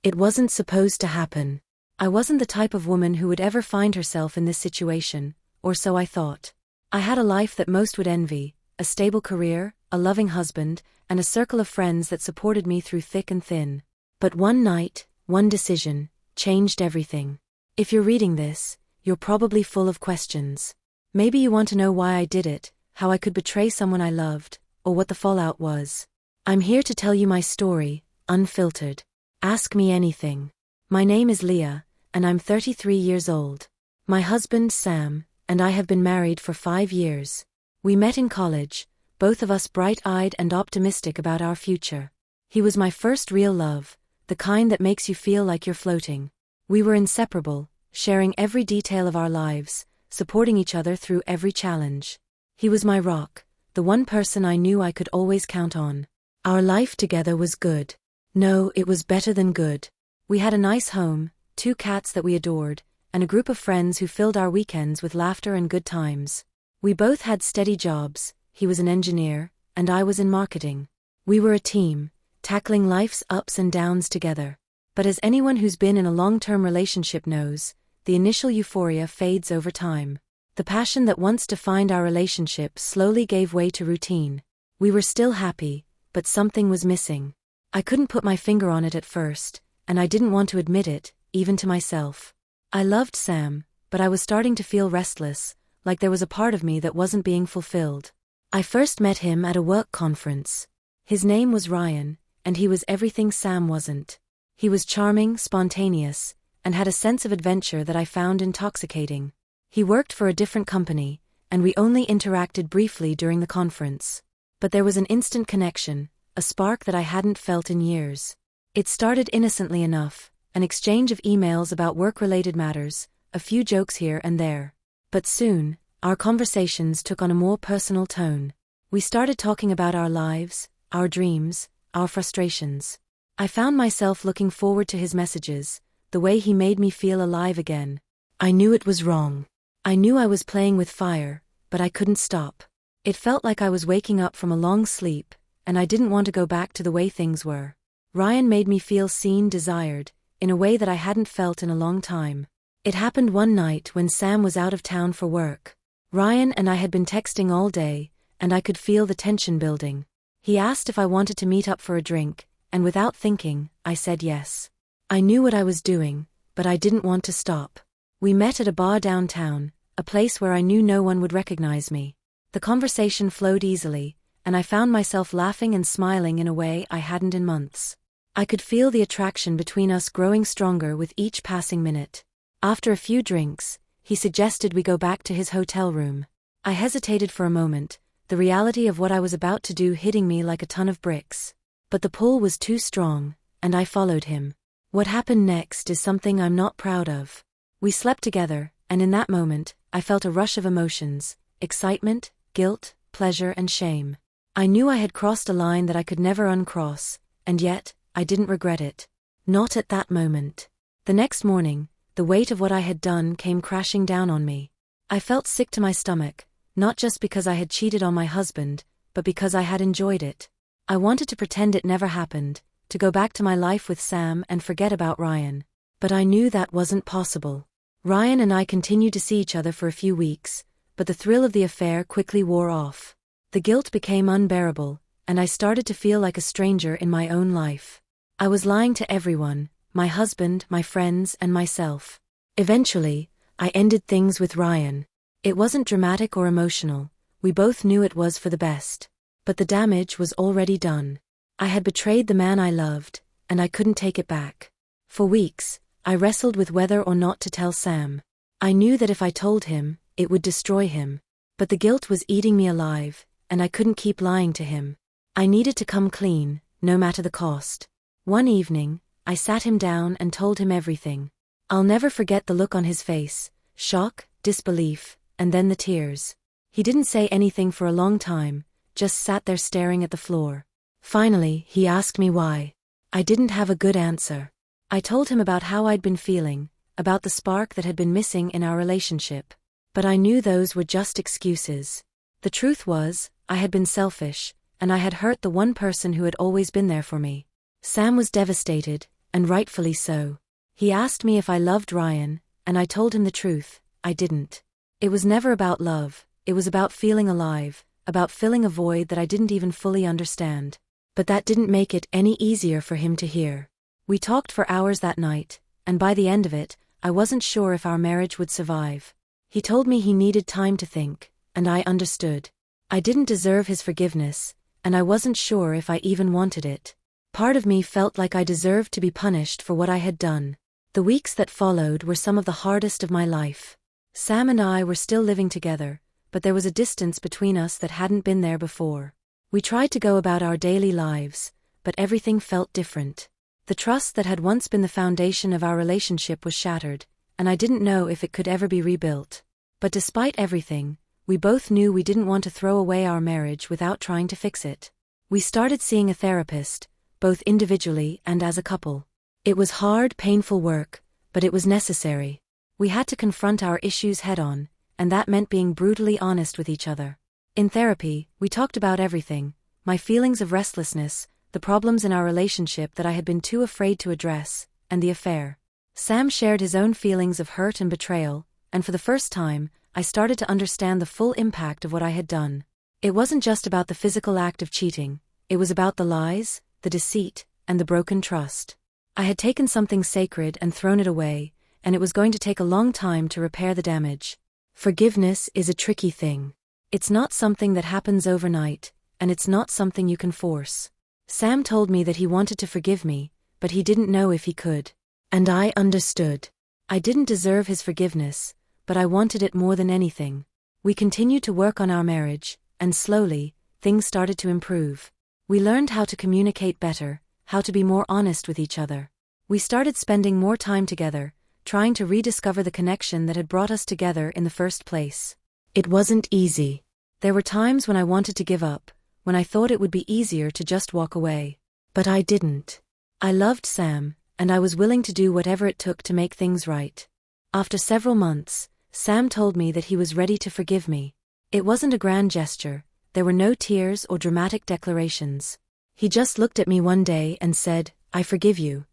It wasn't supposed to happen. I wasn't the type of woman who would ever find herself in this situation, or so I thought. I had a life that most would envy, a stable career, a loving husband, and a circle of friends that supported me through thick and thin. But one night, one decision, changed everything. If you're reading this, you're probably full of questions. Maybe you want to know why I did it, how I could betray someone I loved, or what the fallout was. I'm here to tell you my story, unfiltered. Ask me anything. My name is Leah, and I'm 33 years old. My husband, Sam, and I have been married for 5 years. We met in college, both of us bright-eyed and optimistic about our future. He was my first real love, the kind that makes you feel like you're floating. We were inseparable, sharing every detail of our lives, supporting each other through every challenge. He was my rock, the one person I knew I could always count on. Our life together was good. No, it was better than good. We had a nice home, 2 cats that we adored, and a group of friends who filled our weekends with laughter and good times. We both had steady jobs, he was an engineer, and I was in marketing. We were a team, tackling life's ups and downs together. But as anyone who's been in a long-term relationship knows, the initial euphoria fades over time. The passion that once defined our relationship slowly gave way to routine. We were still happy, but something was missing. I couldn't put my finger on it at first, and I didn't want to admit it, even to myself. I loved Sam, but I was starting to feel restless, like there was a part of me that wasn't being fulfilled. I first met him at a work conference. His name was Ryan, and he was everything Sam wasn't. He was charming, spontaneous, and had a sense of adventure that I found intoxicating. He worked for a different company, and we only interacted briefly during the conference. But there was an instant connection, a spark that I hadn't felt in years. It started innocently enough, an exchange of emails about work-related matters, a few jokes here and there. But soon, our conversations took on a more personal tone. We started talking about our lives, our dreams, our frustrations. I found myself looking forward to his messages, the way he made me feel alive again. I knew it was wrong. I knew I was playing with fire, but I couldn't stop. It felt like I was waking up from a long sleep, and I didn't want to go back to the way things were. Ryan made me feel seen, desired, in a way that I hadn't felt in a long time. It happened one night when Sam was out of town for work. Ryan and I had been texting all day, and I could feel the tension building. He asked if I wanted to meet up for a drink, and without thinking, I said yes. I knew what I was doing, but I didn't want to stop. We met at a bar downtown, a place where I knew no one would recognize me. The conversation flowed easily, and I found myself laughing and smiling in a way I hadn't in months. I could feel the attraction between us growing stronger with each passing minute. After a few drinks, he suggested we go back to his hotel room. I hesitated for a moment, the reality of what I was about to do hitting me like a ton of bricks. But the pull was too strong, and I followed him. What happened next is something I'm not proud of. We slept together, and in that moment, I felt a rush of emotions, excitement, guilt, pleasure, and shame. I knew I had crossed a line that I could never uncross, and yet, I didn't regret it. Not at that moment. The next morning, the weight of what I had done came crashing down on me. I felt sick to my stomach, not just because I had cheated on my husband, but because I had enjoyed it. I wanted to pretend it never happened, to go back to my life with Sam and forget about Ryan. But I knew that wasn't possible. Ryan and I continued to see each other for a few weeks, but the thrill of the affair quickly wore off. The guilt became unbearable, and I started to feel like a stranger in my own life. I was lying to everyone, my husband, my friends, and myself. Eventually, I ended things with Ryan. It wasn't dramatic or emotional, we both knew it was for the best. But the damage was already done. I had betrayed the man I loved, and I couldn't take it back. For weeks, I wrestled with whether or not to tell Sam. I knew that if I told him, it would destroy him. But the guilt was eating me alive, and I couldn't keep lying to him. I needed to come clean, no matter the cost. One evening, I sat him down and told him everything. I'll never forget the look on his face, shock, disbelief, and then the tears. He didn't say anything for a long time, just sat there staring at the floor. Finally, he asked me why. I didn't have a good answer. I told him about how I'd been feeling, about the spark that had been missing in our relationship. But I knew those were just excuses. The truth was, I had been selfish, and I had hurt the one person who had always been there for me. Sam was devastated, and rightfully so. He asked me if I loved Ryan, and I told him the truth, I didn't. It was never about love, it was about feeling alive, about filling a void that I didn't even fully understand. But that didn't make it any easier for him to hear. We talked for hours that night, and by the end of it, I wasn't sure if our marriage would survive. He told me he needed time to think, and I understood. I didn't deserve his forgiveness, and I wasn't sure if I even wanted it. Part of me felt like I deserved to be punished for what I had done. The weeks that followed were some of the hardest of my life. Sam and I were still living together, but there was a distance between us that hadn't been there before. We tried to go about our daily lives, but everything felt different. The trust that had once been the foundation of our relationship was shattered, and I didn't know if it could ever be rebuilt. But despite everything, we both knew we didn't want to throw away our marriage without trying to fix it. We started seeing a therapist, both individually and as a couple. It was hard, painful work, but it was necessary. We had to confront our issues head-on, and that meant being brutally honest with each other. In therapy, we talked about everything: my feelings of restlessness, the problems in our relationship that I had been too afraid to address, and the affair. Sam shared his own feelings of hurt and betrayal, and for the first time, I started to understand the full impact of what I had done. It wasn't just about the physical act of cheating, it was about the lies, the deceit, and the broken trust. I had taken something sacred and thrown it away, and it was going to take a long time to repair the damage. Forgiveness is a tricky thing. It's not something that happens overnight, and it's not something you can force. Sam told me that he wanted to forgive me, but he didn't know if he could. And I understood. I didn't deserve his forgiveness, but I wanted it more than anything. We continued to work on our marriage, and slowly, things started to improve. We learned how to communicate better, how to be more honest with each other. We started spending more time together, trying to rediscover the connection that had brought us together in the first place. It wasn't easy. There were times when I wanted to give up, when I thought it would be easier to just walk away. But I didn't. I loved Sam, and I was willing to do whatever it took to make things right. After several months, Sam told me that he was ready to forgive me. It wasn't a grand gesture, there were no tears or dramatic declarations. He just looked at me one day and said, "I forgive you."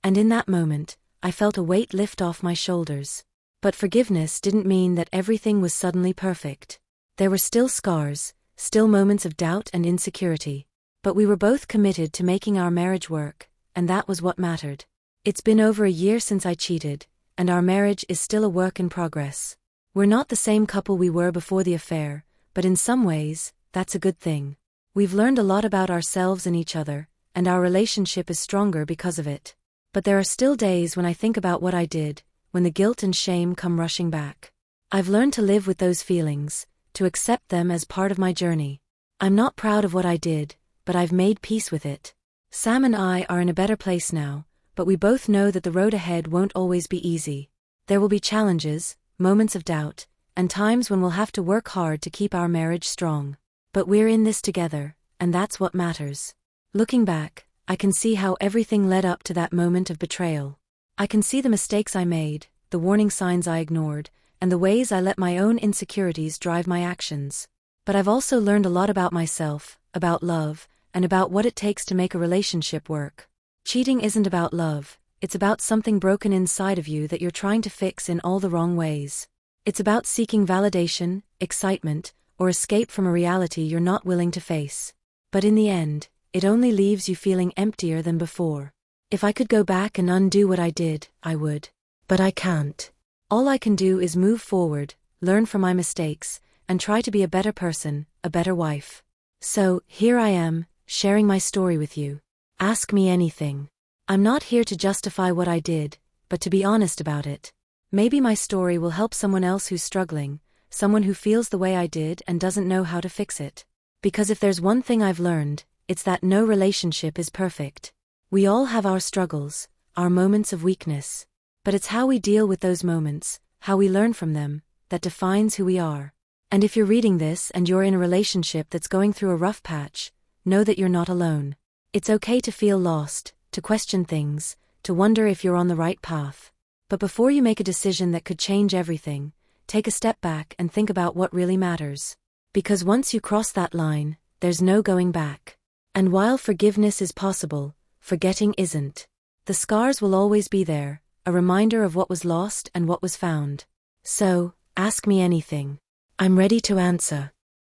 And in that moment, I felt a weight lift off my shoulders. But forgiveness didn't mean that everything was suddenly perfect. There were still scars, still moments of doubt and insecurity. But we were both committed to making our marriage work, and that was what mattered. It's been over a year since I cheated, and our marriage is still a work in progress. We're not the same couple we were before the affair, but in some ways, that's a good thing. We've learned a lot about ourselves and each other, and our relationship is stronger because of it. But there are still days when I think about what I did, when the guilt and shame come rushing back. I've learned to live with those feelings, to accept them as part of my journey. I'm not proud of what I did, but I've made peace with it. Sam and I are in a better place now, but we both know that the road ahead won't always be easy. There will be challenges, moments of doubt, and times when we'll have to work hard to keep our marriage strong. But we're in this together, and that's what matters. Looking back, I can see how everything led up to that moment of betrayal. I can see the mistakes I made, the warning signs I ignored, and the ways I let my own insecurities drive my actions. But I've also learned a lot about myself, about love, and about what it takes to make a relationship work. Cheating isn't about love, it's about something broken inside of you that you're trying to fix in all the wrong ways. It's about seeking validation, excitement, or escape from a reality you're not willing to face. But in the end, it only leaves you feeling emptier than before. If I could go back and undo what I did, I would. But I can't. All I can do is move forward, learn from my mistakes, and try to be a better person, a better wife. So, here I am, sharing my story with you. Ask me anything. I'm not here to justify what I did, but to be honest about it. Maybe my story will help someone else who's struggling, someone who feels the way I did and doesn't know how to fix it. Because if there's one thing I've learned, it's that no relationship is perfect. We all have our struggles, our moments of weakness. But it's how we deal with those moments, how we learn from them, that defines who we are. And if you're reading this and you're in a relationship that's going through a rough patch, know that you're not alone. It's okay to feel lost, to question things, to wonder if you're on the right path. But before you make a decision that could change everything, take a step back and think about what really matters. Because once you cross that line, there's no going back. And while forgiveness is possible, forgetting isn't. The scars will always be there, a reminder of what was lost and what was found. So, ask me anything. I'm ready to answer.